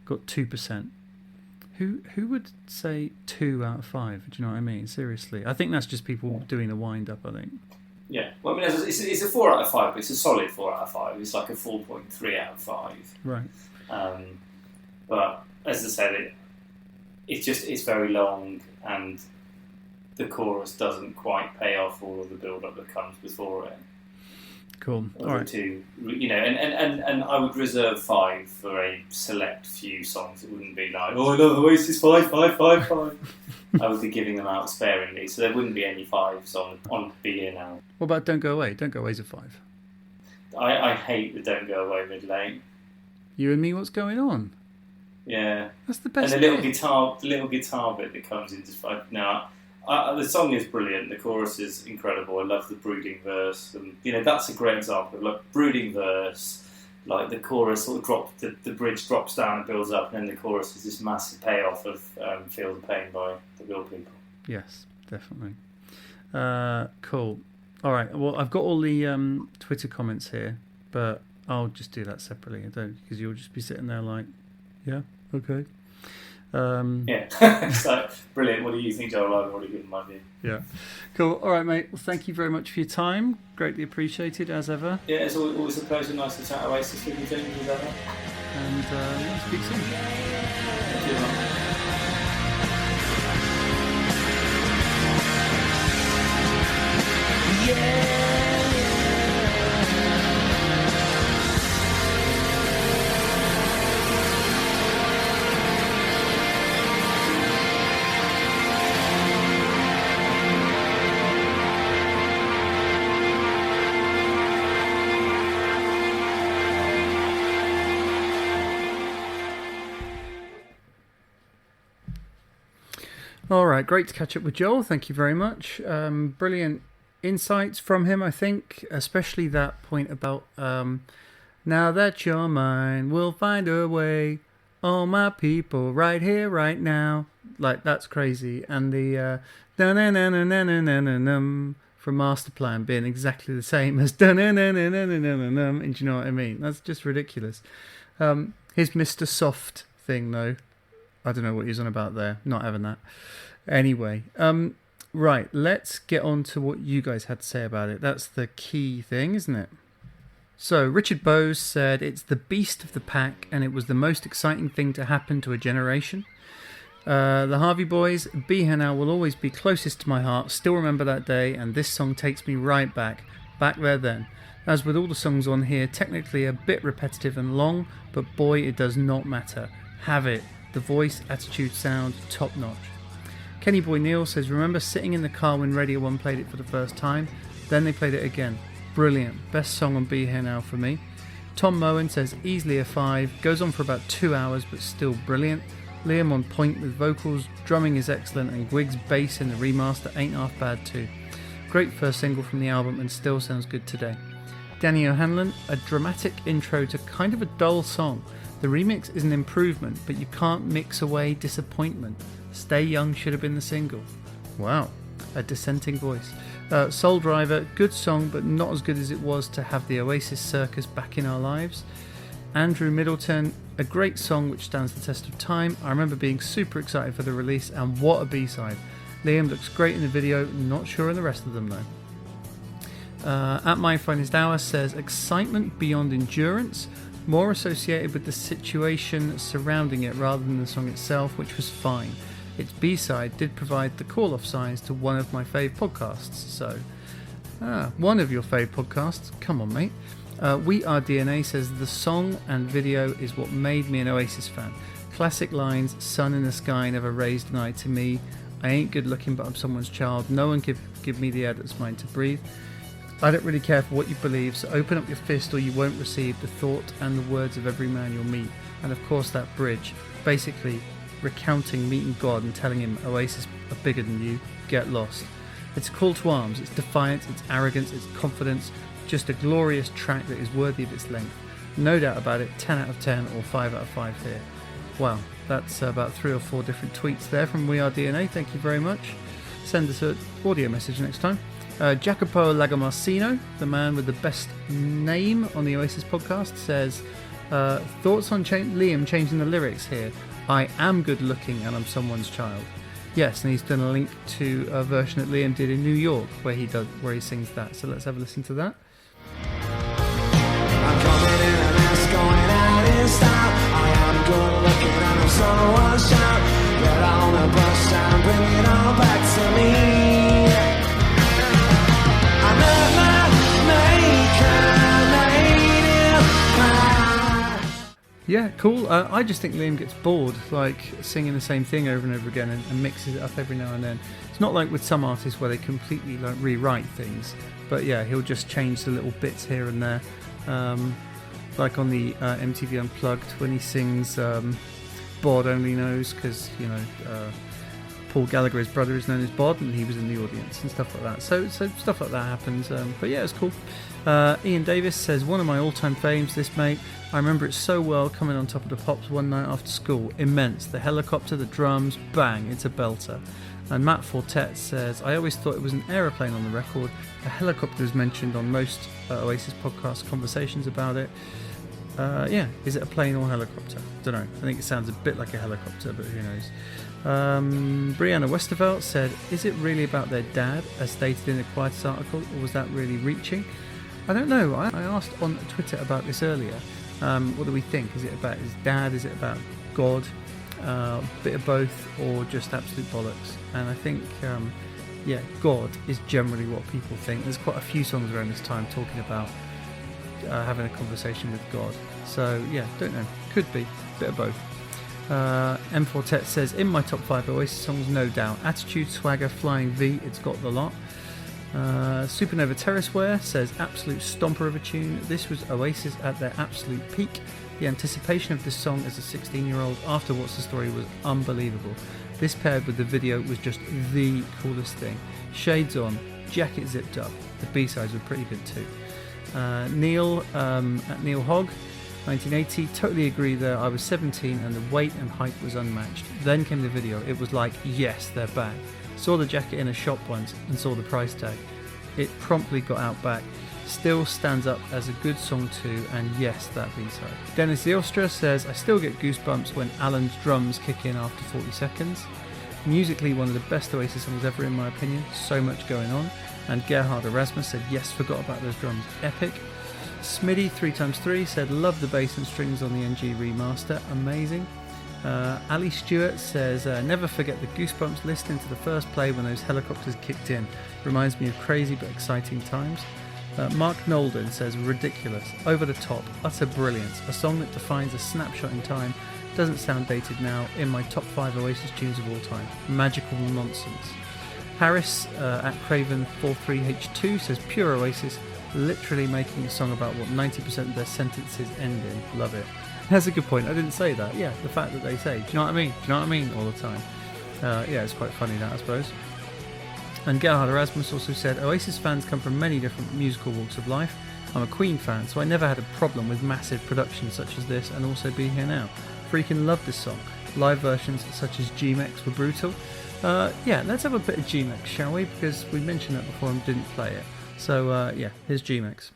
got 2%. Who would say 2 out of 5? Do you know what I mean? Seriously, I think that's just people doing the wind up. I think. Yeah, well, I mean, it's a 4 out of 5, but it's a solid 4 out of 5. It's like a 4.3 out of 5. Right. But as I said, it's very long, and the chorus doesn't quite pay off all of the build-up that comes before it. Cool. All right. And I would reserve 5 for a select few songs. It wouldn't be like, oh, I love Oasis 5, 5, 5, 5. I would be giving them out sparingly, so there wouldn't be any 5s on Be Here Now. What about Don't Go Away? Don't Go Away's a 5. I hate the Don't Go Away mid-lane. You and me, what's going on? Yeah. That's the best And the bit. little guitar bit that comes into 5. Now, the song is brilliant. The chorus is incredible. I love the brooding verse, and that's a great example of like brooding verse. Like the chorus sort of drops, the bridge drops down and builds up, and then the chorus is this massive payoff of "Feel the Pain" by the Real People. Yes, definitely. Cool. All right. Well, I've got all the Twitter comments here, but I'll just do that separately. I don't, because you'll just be sitting there like, yeah, okay. Yeah, so brilliant. What do you think, Joel? I've already given my view. Yeah, cool. All right, mate. Well, thank you very much for your time. Greatly appreciated as ever. Yeah, it's always a pleasure. Nice to chat Oasis with you, James, as ever. And speak soon. Thank you, man. All right, great to catch up with Joel. Thank you very much. Brilliant insights from him, I think, especially that point about now that you're mine, we'll find a way. All my people, right here, right now. Like, that's crazy. And the na-na-na-na-na-na-na-num from Master Plan being exactly the same as da-na-na-na-na-na-na-num. And do you know what I mean? That's just ridiculous. His Mr. Soft thing, though. I don't know what he's on about there. Not having that. Anyway, right, let's get on to what you guys had to say about it. That's the key thing, isn't it? So, Richard Bowes said, it's the beast of the pack, and it was the most exciting thing to happen to a generation. The Harvey Boys, Be Here Now will always be closest to my heart. Still remember that day, and this song takes me right back there then. As with all the songs on here, technically a bit repetitive and long, but boy, it does not matter. Have it. The voice, attitude, sound, top notch. Kenny Boy Neal says, remember sitting in the car when Radio 1 played it for the first time? Then they played it again. Brilliant. Best song on Be Here Now for me. Tom Moen says, easily a 5. Goes on for about 2 hours, but still brilliant. Liam on point with vocals. Drumming is excellent, and Gwig's bass in the remaster ain't half bad too. Great first single from the album, and still sounds good today. Danny O'Hanlon, a dramatic intro to kind of a dull song. The remix is an improvement, but you can't mix away disappointment. Stay Young should have been the single. Wow, a dissenting voice. Soul Driver, good song, but not as good as it was to have the Oasis circus back in our lives. Andrew Middleton, a great song which stands the test of time. I remember being super excited for the release, and what a B-side. Liam looks great in the video, not sure in the rest of them though. At My Finest Hour says, excitement beyond endurance, more associated with the situation surrounding it rather than the song itself, which was fine. Its B-side did provide the call-off signs to one of my fave podcasts, so... one of your fave podcasts? Come on, mate. We Are DNA says, the song and video is what made me an Oasis fan. Classic lines, sun in the sky never raised an eye to me. I ain't good looking, but I'm someone's child. No one give me the air that's mine to breathe. I don't really care for what you believe, so open up your fist or you won't receive the thought and the words of every man you'll meet. And of course that bridge, basically recounting meeting God and telling him Oasis are bigger than you, get lost. It's a call to arms, it's defiance, it's arrogance, it's confidence, just a glorious track that is worthy of its length. No doubt about it, 10 out of 10 or 5 out of 5 here. Wow, that's about 3 or 4 different tweets there from We Are DNA, thank you very much. Send us an audio message next time. Jacopo Lagamarcino, the man with the best name on the Oasis podcast, says, thoughts on Liam changing the lyrics here? I am good looking and I'm someone's child. Yes, and he's done a link to a version that Liam did in New York where he sings that. So let's have a listen to that. I'm coming in and it's going out in style. I am good looking and I'm someone's child. Get on the bus and bring it all back to me. I met my maker, made him cry. Yeah, cool. I just think Liam gets bored, like singing the same thing over and over again and mixes it up every now and then. It's not like with some artists where they completely like rewrite things, but yeah, he'll just change the little bits here and there. Like on the MTV Unplugged when he sings Bod Only Knows, because Paul Gallagher, his brother, is known as Bod, and he was in the audience and stuff like that. So stuff like that happens. But yeah, it's cool. Ian Davis says, one of my all-time faves, this mate. I remember it so well, coming on top of the pops one night after school. Immense. The helicopter, the drums, bang, it's a belter. And Matt Fortet says, I always thought it was an aeroplane on the record. A helicopter is mentioned on most Oasis podcast conversations about it. Yeah, is it a plane or a helicopter? Don't know. I think it sounds a bit like a helicopter, but who knows. Brianna Westervelt said, is it really about their dad, as stated in the Quietus article, or was that really reaching? I don't know. I asked on Twitter about this earlier. What do we think? Is it about his dad? Is it about God? A bit of both, or just absolute bollocks? And I think, God is generally what people think. There's quite a few songs around this time talking about having a conversation with God. So yeah, don't know. Could be. Bit of both. M Fortet says, in my top 5 Oasis songs, no doubt. Attitude, Swagger, Flying V, it's got the lot. Supernova Terraceware says, absolute stomper of a tune. This was Oasis at their absolute peak. The anticipation of this song as a 16-year-old after What's the Story was unbelievable. This paired with the video was just the coolest thing. Shades on, jacket zipped up. The B-sides were pretty good too. Neil at Neil Hogg, 1980, totally agree there. I was 17 and the weight and height was unmatched. Then came the video. It was like, yes, they're back. Saw the jacket in a shop once and saw the price tag. It promptly got out back. Still stands up as a good song too, and yes, that B-side. Dennis Ziostra says, I still get goosebumps when Alan's drums kick in after 40 seconds. Musically, one of the best Oasis songs ever in my opinion. So much going on. And Gerhard Erasmus said, yes, forgot about those drums. Epic. Smitty 3x3 said, love the bass and strings on the NG remaster. Amazing. Ali Stewart says, never forget the goosebumps listening to the first play when those helicopters kicked in. Reminds me of crazy but exciting times. Mark Nolden says, ridiculous, over the top, utter brilliance, a song that defines a snapshot in time, doesn't sound dated now, in my top 5 Oasis tunes of all time. Magical nonsense. Harris at Craven43H2 says, pure Oasis, literally making a song about what 90% of their sentences end in. Love it. That's a good point. I didn't say that. Yeah, the fact that they say, do you know what I mean? Do you know what I mean? All the time. Yeah, it's quite funny that, I suppose. And Gerhard Erasmus also said, Oasis fans come from many different musical walks of life. I'm a Queen fan, so I never had a problem with massive productions such as this and also Be Here Now. Freaking love this song. Live versions such as G-Mex were brutal. Yeah, let's have a bit of G-Mex, shall we? Because we mentioned that before and didn't play it. So, yeah, here's G-Mex.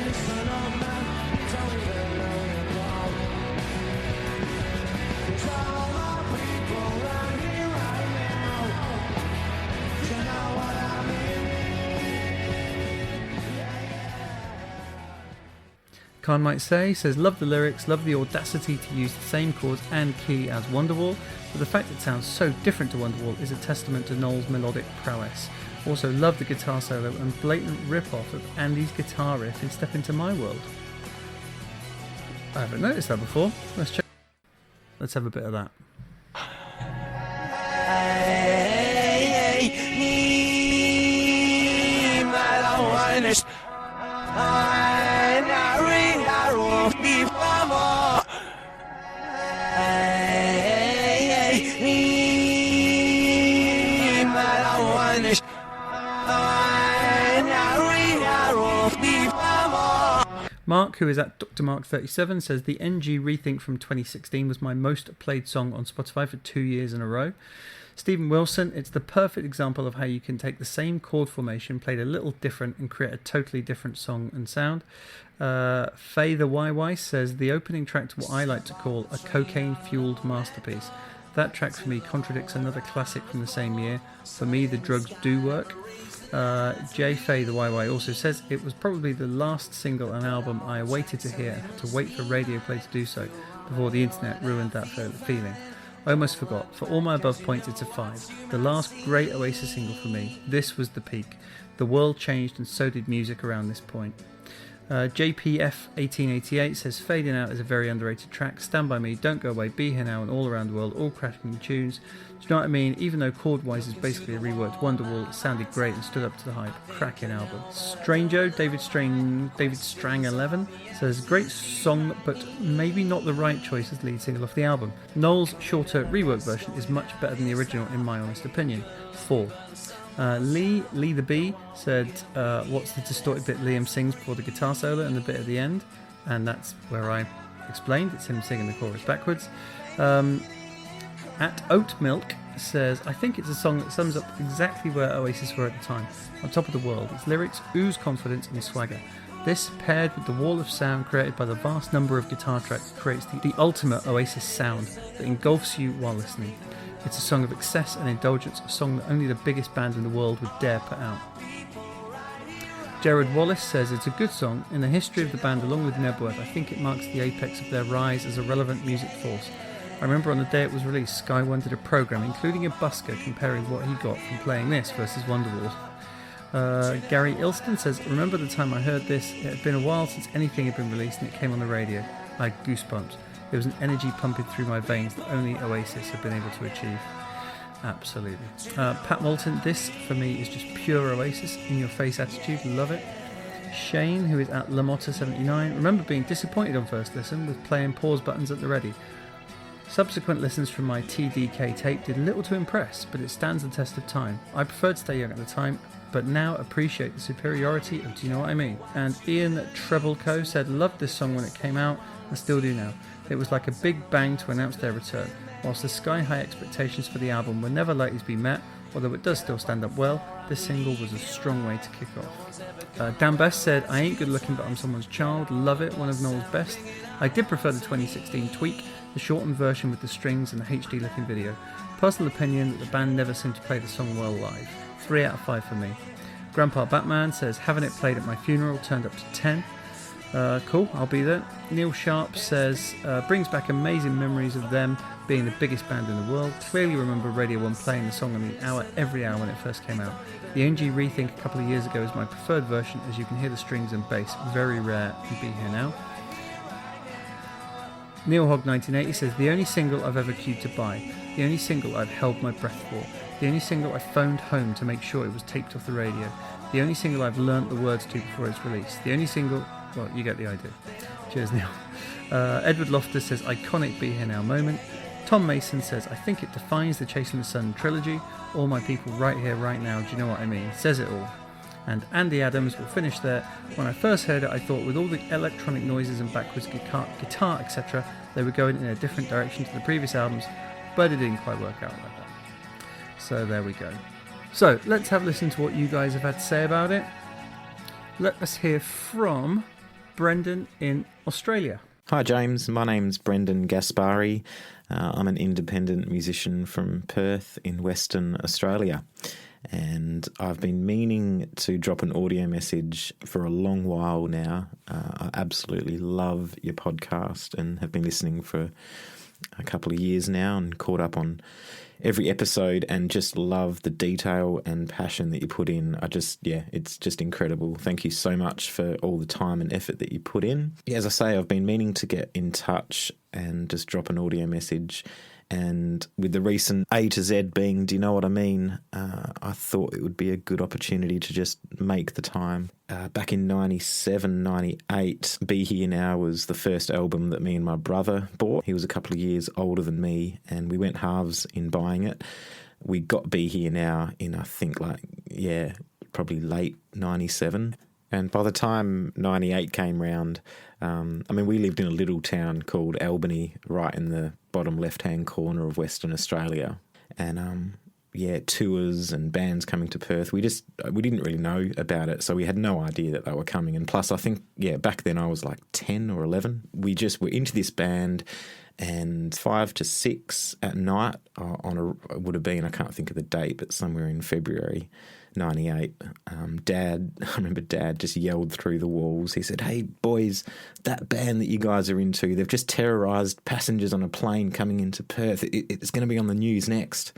Listen up, Khan Might Say says, love the lyrics, love the audacity to use the same chords and key as Wonderwall, but the fact it sounds so different to Wonderwall is a testament to Noel's melodic prowess. Also love the guitar solo and blatant rip-off of Andy's guitar riff in Step Into My World. I haven't noticed that before. Let's have a bit of that. Mark, who is at Dr. Mark 37, says the NG Rethink from 2016 was my most played song on Spotify for 2 years in a row. Stephen Wilson, it's the perfect example of how you can take the same chord formation, played a little different, and create a totally different song and sound. Faye the YY says the opening track to what I like to call a cocaine-fueled masterpiece. That track for me contradicts another classic from the same year. For me, the drugs do work. J. Faye the YY also says it was probably the last single and album I waited to hear and had to wait for radio play to do so before the internet ruined that feeling. I almost forgot. For all my above points, it's a 5. The last great Oasis single for me. This was the peak. The world changed and so did music around this point. JPF 1888 says Fading Out is a very underrated track. Stand By Me, Don't Go Away, Be Here Now and All Around the World, all cracking tunes. Do you know what I mean? Even though chord-wise is basically a reworked Wonderwall, it sounded great and stood up to the hype. Cracking album. Strango, David Strang 11 says great song, but maybe not the right choice as lead single off the album. Noel's shorter reworked version is much better than the original in my honest opinion. 4. Lee the Bee said, what's the distorted bit Liam sings before the guitar solo and the bit at the end? And that's where I explained, it's him singing the chorus backwards. At Oat Milk says, I think it's a song that sums up exactly where Oasis were at the time, on top of the world. Its lyrics ooze confidence and swagger. This, paired with the wall of sound created by the vast number of guitar tracks, creates the ultimate Oasis sound that engulfs you while listening. It's a song of excess and indulgence, a song that only the biggest band in the world would dare put out. Jared Wallace says it's a good song. In the history of the band, along with Nebworth, I think it marks the apex of their rise as a relevant music force. I remember on the day it was released, Sky One did a programme, including a busker, comparing what he got from playing this versus Wonderwall. Gary Ilston says, remember the time I heard this? It had been a while since anything had been released and it came on the radio. I had goosebumps. There was an energy pumping through my veins that only Oasis have been able to achieve. Absolutely. Pat Moulton, this for me is just pure Oasis, in your face attitude, love it. Shane, who is at Lamotta79, remember being disappointed on first listen with playing pause buttons at the ready. Subsequent listens from my TDK tape did little to impress, but it stands the test of time. I preferred Stay Young at the time, but now appreciate the superiority of Do You Know What I Mean? And Ian Trebleco said, loved this song when it came out, and still do now. It was like a big bang to announce their return. Whilst the sky-high expectations for the album were never likely to be met, although it does still stand up well, this single was a strong way to kick off. Dan Best said, I ain't good looking but I'm someone's child, love it, one of Noel's best. I did prefer the 2016 tweak, the shortened version with the strings and the HD looking video. Personal opinion that the band never seemed to play the song well live. 3 out of 5 for me. Grandpa Batman says, having it played at my funeral turned up to 10. Cool, I'll be there. Neil Sharp says, brings back amazing memories of them being the biggest band in the world. Clearly remember Radio 1 playing the song on the hour every hour when it first came out. The NG Rethink a couple of years ago is my preferred version, as you can hear the strings and bass. Very rare and Be Here Now. Neil Hogg 1980 says, the only single I've ever queued to buy, the only single I've held my breath for, the only single I phoned home to make sure it was taped off the radio, the only single I've learnt the words to before it's released, the only single... Well, you get the idea. Cheers, Neil. Edward Loftus says, iconic Be Here Now moment. Tom Mason says, I think it defines the Chasing the Sun trilogy. All my people right here, right now, do you know what I mean? Says it all. And Andy Adams will finish there. When I first heard it, I thought with all the electronic noises and backwards guitar etc., they were going in a different direction to the previous albums, but it didn't quite work out like that. So there we go. So let's have a listen to what you guys have had to say about it. Let us hear from Brendan in Australia. Hi James, my name's Brendan Gaspari. I'm an independent musician from Perth in Western Australia. And I've been meaning to drop an audio message for a long while now. I absolutely love your podcast and have been listening for a couple of years now and caught up on every episode and just love the detail and passion that you put in. It's just incredible. Thank you so much for all the time and effort that you put in. Yeah, as I say, I've been meaning to get in touch and just drop an audio message. And with the recent A to Z being, do you know what I mean? I thought it would be a good opportunity to just make the time. Back in 97, 98, Be Here Now was the first album that me and my brother bought. He was a couple of years older than me, and we went halves in buying it. We got Be Here Now in, I think, probably late 97. And by the time 98 came round, we lived in a little town called Albany, right in the bottom left-hand corner of Western Australia. And, tours and bands coming to Perth. We didn't really know about it, so we had no idea that they were coming. And plus, I think, back then I was like 10 or 11. We just were into this band, and 5 to 6 at night it would have been, I can't think of the date, but somewhere in February 98, I remember Dad just yelled through the walls. He said, "Hey boys, that band that you guys are into, they've just terrorised passengers on a plane coming into Perth. It's going to be on the news next."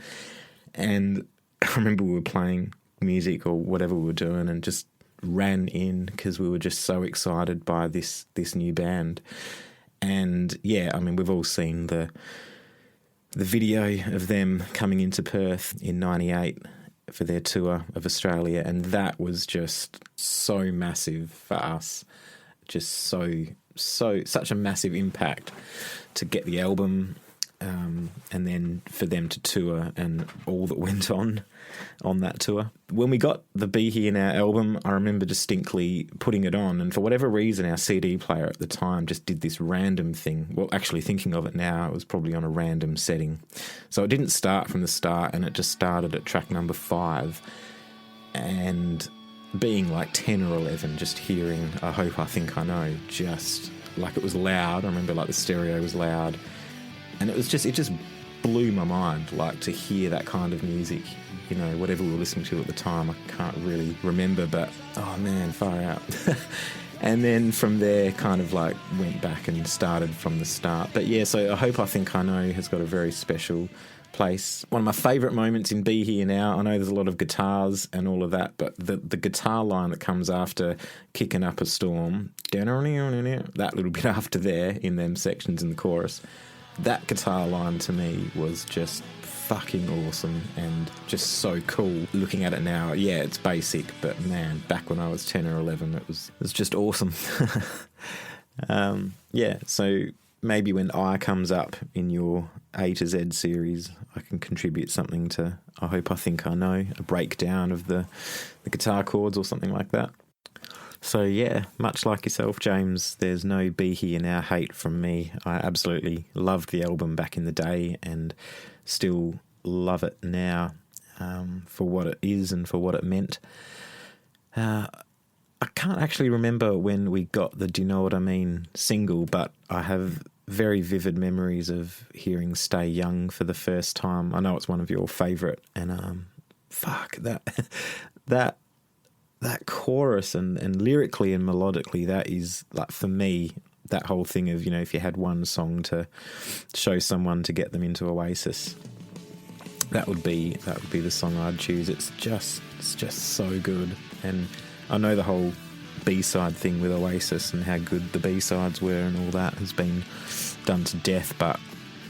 And I remember we were playing music or whatever we were doing and just ran in because we were just so excited by this new band. And we've all seen the video of them coming into Perth in 98 for their tour of Australia, and that was just so massive for us. Just such a massive impact to get the album, and then for them to tour and all that went on that tour. When we got the Be Here Now album, I remember distinctly putting it on, and for whatever reason our CD player at the time just did this random thing. Well, actually thinking of it now, it was probably on a random setting. So it didn't start from the start, and it just started at track number 5. And being like 10 or 11, just hearing I Hope I Think I Know, just like it was loud. I remember like the stereo was loud. And it just blew my mind, like to hear that kind of music, whatever we were listening to at the time. I can't really remember, but oh man, far out. And then from there kind of like went back and started from the start. But so I Hope I Think I Know has got a very special place. One of my favourite moments in Be Here Now, I know there's a lot of guitars and all of that, but the guitar line that comes after Kicking Up a Storm, that little bit after there in them sections in the chorus, that guitar line to me was just fucking awesome and just so cool. Looking at it now, it's basic, but man, back when I was 10 or 11, it was just awesome. So maybe when I comes up in your A to Z series, I can contribute something to I Hope I Think I Know, a breakdown of the guitar chords or something like that. So much like yourself, James, there's no Be Here Now hate from me. I absolutely loved the album back in the day and still love it now, for what it is and for what it meant. I can't actually remember when we got the Do You Know What I Mean single, but I have very vivid memories of hearing Stay Young for the first time. I know it's one of your favourite, and that chorus and lyrically and melodically, that is, like, for me, that whole thing of, if you had one song to show someone to get them into Oasis, that would be the song I'd choose. It's just so good. And I know the whole B-side thing with Oasis and how good the B-sides were and all that has been done to death, but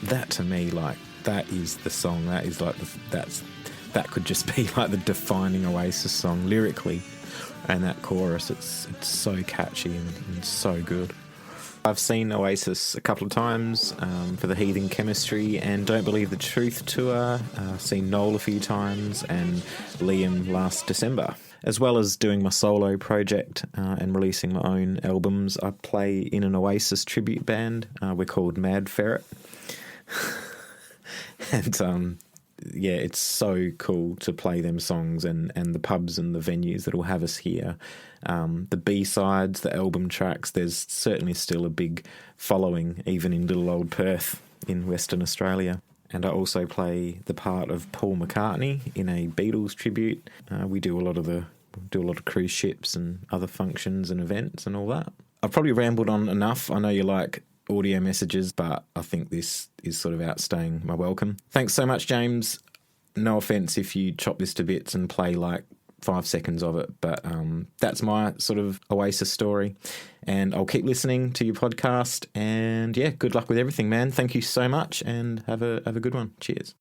that to me, like, that is the song. That is like that could just be like the defining Oasis song lyrically. And that chorus, it's so catchy and so good. I've seen Oasis a couple of times for the Heathen Chemistry and Don't Believe the Truth tour. Seen Noel a few times and Liam last December. As well as doing my solo project and releasing my own albums, I play in an Oasis tribute band. We're called Mad Ferret. And it's so cool to play them songs and the pubs and the venues that will have us here. The B-sides, the album tracks, there's certainly still a big following, even in little old Perth in Western Australia. And I also play the part of Paul McCartney in a Beatles tribute. We do a lot of cruise ships and other functions and events and all that. I've probably rambled on enough. I know you like audio messages, but I think this is sort of outstaying my welcome. Thanks so much, James. No offence if you chop this to bits and play like 5 seconds of it, but that's my sort of Oasis story. And I'll keep listening to your podcast. And yeah, good luck with everything, man. Thank you so much, and have a good one. Cheers.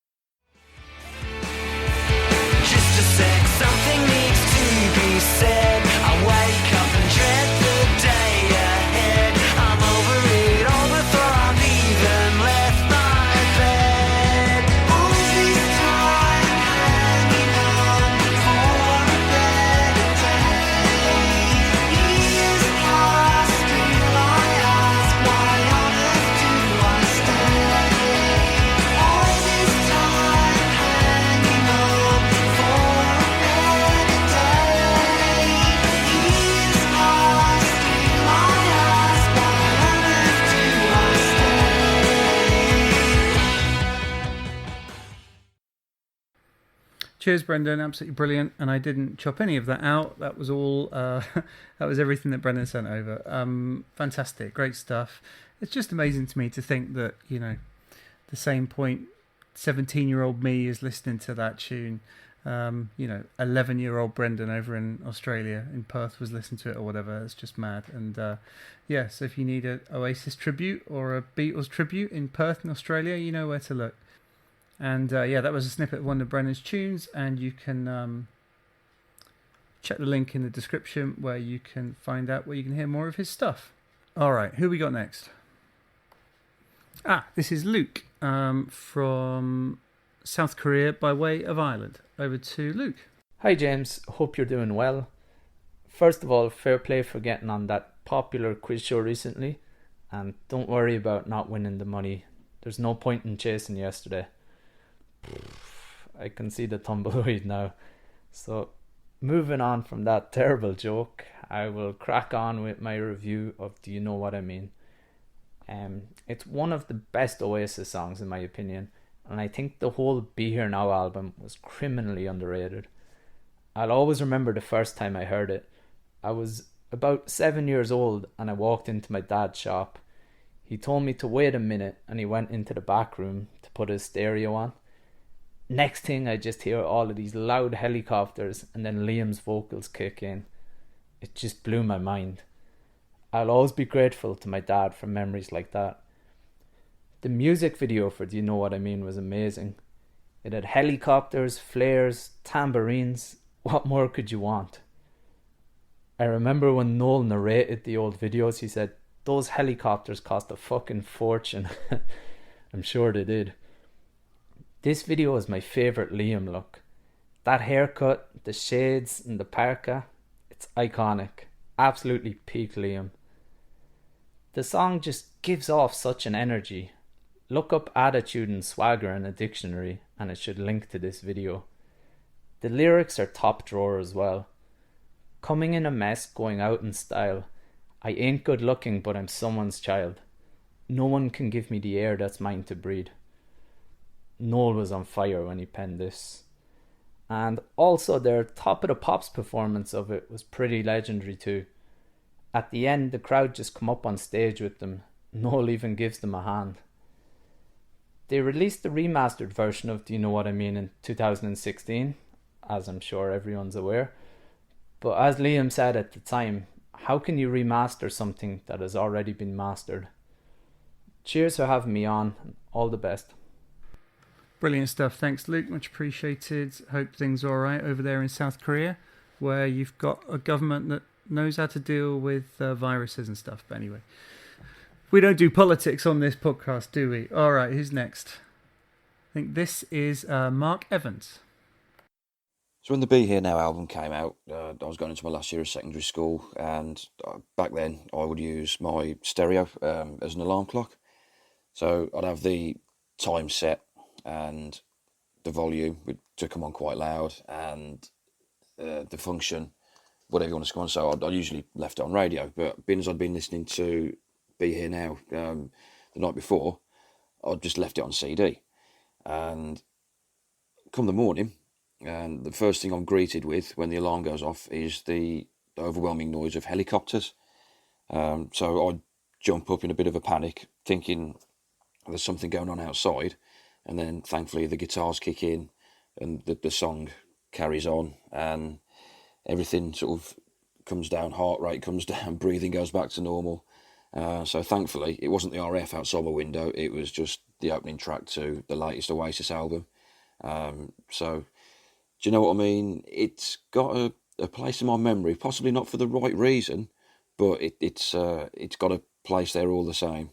Just a sec, something needs to be said. I wake up and dread the day ahead. I'm over it all before I've even left my bed. All this time hanging on for a better day. Years pass, still I ask, why on earth do I stay? All this time hanging on for a better day. Years pass, still I ask, why on earth do I stay? Cheers, Brendan. Absolutely brilliant. And I didn't chop any of that out. That was all. That was everything that Brendan sent over. Fantastic, great stuff. It's just amazing to me to think that the same point 17-year-old me is listening to that tune. 11-year-old Brendan over in Australia, in Perth, was listening to it or whatever. It's just mad. And so if you need an Oasis tribute or a Beatles tribute in Perth in Australia, you know where to look. And that was a snippet of one of Brendan's tunes, and you can check the link in the description where you can find out where you can hear more of his stuff. All right, who we got next? This is Luke from South Korea by way of Ireland. Over to Luke. Hi James, hope you're doing well. First of all, fair play for getting on that popular quiz show recently, and don't worry about not winning the money. There's no point in chasing yesterday. I can see the tumbleweed now. So moving on from that terrible joke, I will crack on with my review of Do You Know What I Mean. It's one of the best Oasis songs in my opinion, and I think the whole Be Here Now album was criminally underrated. I'll always remember the first time I heard it. I was about 7 years old and I walked into my dad's shop. He told me to wait a minute and he went into the back room to put his stereo on. Next thing, I just hear all of these loud helicopters and then Liam's vocals kick in. It just blew my mind. I'll always be grateful to my dad for memories like that. The music video for Do You Know What I Mean was amazing. It had helicopters, flares, tambourines. What more could you want? I remember when Noel narrated the old videos, he said, "Those helicopters cost a fucking fortune." I'm sure they did. This video is my favourite Liam look. That haircut, the shades and the parka, it's iconic. Absolutely peak Liam. The song just gives off such an energy. Look up attitude and swagger in a dictionary and it should link to this video. The lyrics are top drawer as well. Coming in a mess, going out in style. I ain't good looking but I'm someone's child. No one can give me the air that's mine to breathe. Noel was on fire when he penned this. And also their Top of the Pops performance of it was pretty legendary too. At the end, the crowd just come up on stage with them. Noel even gives them a hand. They released the remastered version of Do You Know What I Mean in 2016, as I'm sure everyone's aware. But as Liam said at the time, how can you remaster something that has already been mastered? Cheers for having me on, and all the best. Brilliant stuff. Thanks, Luke. Much appreciated. Hope things are all right over there in South Korea, where you've got a government that knows how to deal with viruses and stuff. But anyway, we don't do politics on this podcast, do we? All right, who's next? I think this is Mark Evans. So when the Be Here Now album came out, I was going into my last year of secondary school, and back then I would use my stereo as an alarm clock. So I'd have the time set and the volume to come on quite loud, and the function, whatever you want to go on. So I usually left it on radio, but being as I'd been listening to Be Here Now the night before, I'd just left it on CD. And come the morning, and the first thing I'm greeted with when the alarm goes off is the overwhelming noise of helicopters. So I jump up in a bit of a panic, thinking there's something going on outside, and then thankfully the guitars kick in, and the song carries on, and everything sort of comes down, heart rate comes down, breathing goes back to normal. So thankfully it wasn't the RF outside my window, it was just the opening track to the latest Oasis album. So do you know what I mean? It's got a place in my memory, possibly not for the right reason, but it's got a place there all the same.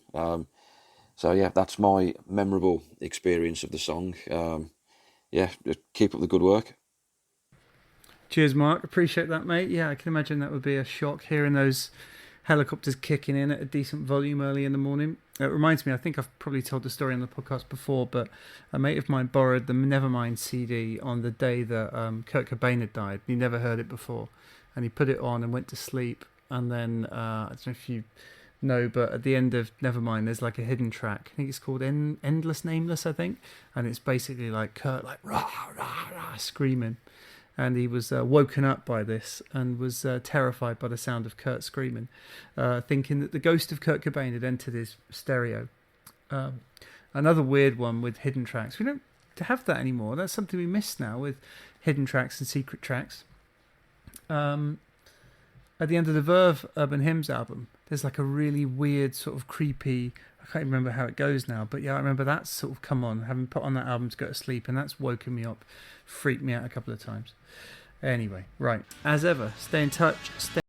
So yeah, that's my memorable experience of the song. Yeah, just keep up the good work. Cheers, Mark. Appreciate that, mate. Yeah, I can imagine that would be a shock, hearing those helicopters kicking in at a decent volume early in the morning. It reminds me, I think I've probably told the story on the podcast before, but a mate of mine borrowed the Nevermind CD on the day that Kurt Cobain had died. He never heard it before, and he put it on and went to sleep. And then, I don't know if you know, but at the end of Nevermind, there's like a hidden track. I think it's called Endless Nameless, I think. And it's basically like Kurt, like, rah, rah, rah, screaming. And he was woken up by this and was terrified by the sound of Kurt screaming, thinking that the ghost of Kurt Cobain had entered his stereo. Another weird one with hidden tracks. We don't have that anymore. That's something we miss now with hidden tracks and secret tracks. At the end of the Verve Urban Hymns album, there's like a really weird sort of creepy, I can't even remember how it goes now, but yeah, I remember that's sort of come on, having put on that album to go to sleep, and that's woken me up, freaked me out a couple of times. Anyway, right, as ever, stay in touch, stay